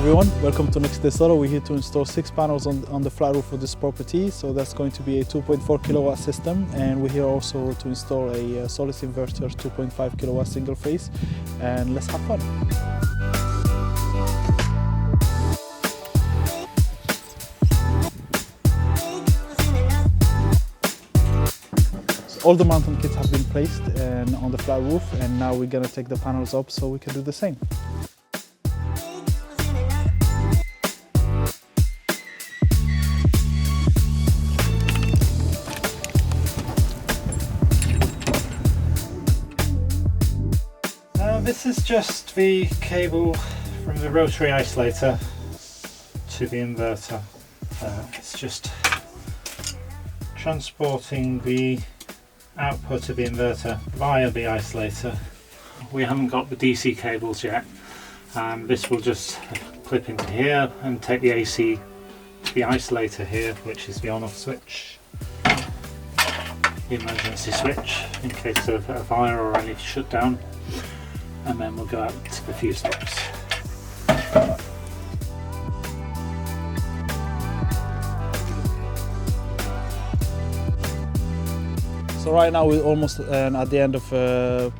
everyone, welcome to Next Day Solar. We're here to install 6 panels on the flat roof of this property. So that's going to be a 2.4 kilowatt system, and we're here also to install a Solis inverter 2.5 kilowatt single phase, and let's have fun. So all the mounting kits have been placed on the flat roof, and now we're going to take the panels up so we can do the same. This is just the cable from the rotary isolator to the inverter. It's just transporting the output of the inverter via the isolator. We haven't got the DC cables yet, and this will just clip into here and take the AC to the isolator here, which is the on-off switch, the emergency switch in case of a fire or any shutdown. And then we'll go out to the fuse steps. So right now we're almost at the end of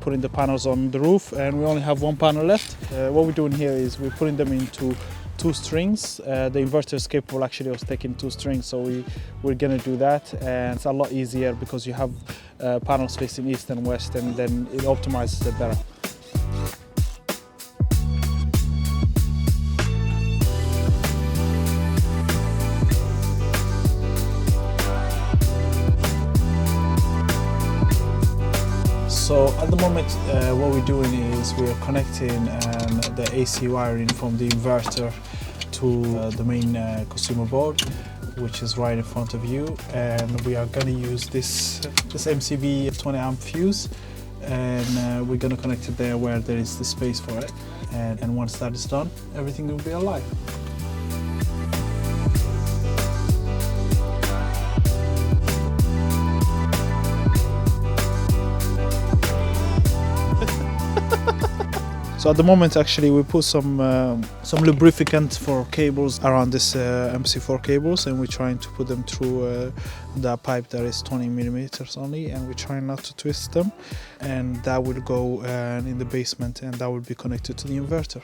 putting the panels on the roof, and we only have one panel left. What we're doing here is we're putting them into 2 strings. The inverter is capable actually of taking 2 strings, so we're going to do that, and it's a lot easier because you have panels facing east and west, and then it optimizes it better. So at the moment what we're doing is we are connecting the AC wiring from the inverter to the main consumer board, which is right in front of you, and we are going to use this MCB 20 amp fuse, and we're going to connect it there where there is the space for it, and once that is done, everything will be alive. So at the moment actually we put some lubricant for cables around this MC4 cables, and we're trying to put them through that pipe that is 20 millimeters only, and we're trying not to twist them, and that will go in the basement, and that will be connected to the inverter.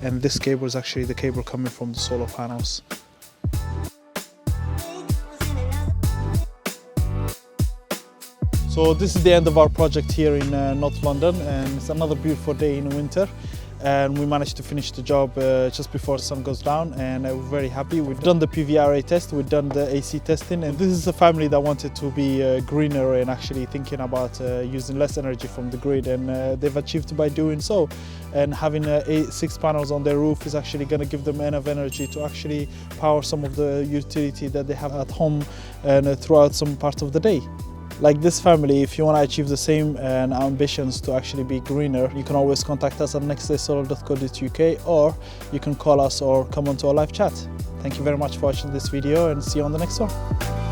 And this cable is actually the cable coming from the solar panels. So this is the end of our project here in North London, and it's another beautiful day in winter, and we managed to finish the job just before the sun goes down, and we're very happy. We've done the PVRA test, we've done the AC testing, and this is a family that wanted to be greener and actually thinking about using less energy from the grid, and they've achieved by doing so. And having 6 panels on their roof is actually going to give them enough energy to actually power some of the utility that they have at home and throughout some part of the day. Like this family, if you want to achieve the same ambitions to actually be greener, you can always contact us at nextdaysolar.co.uk, or you can call us or come onto a live chat. Thank you very much for watching this video, and see you on the next one.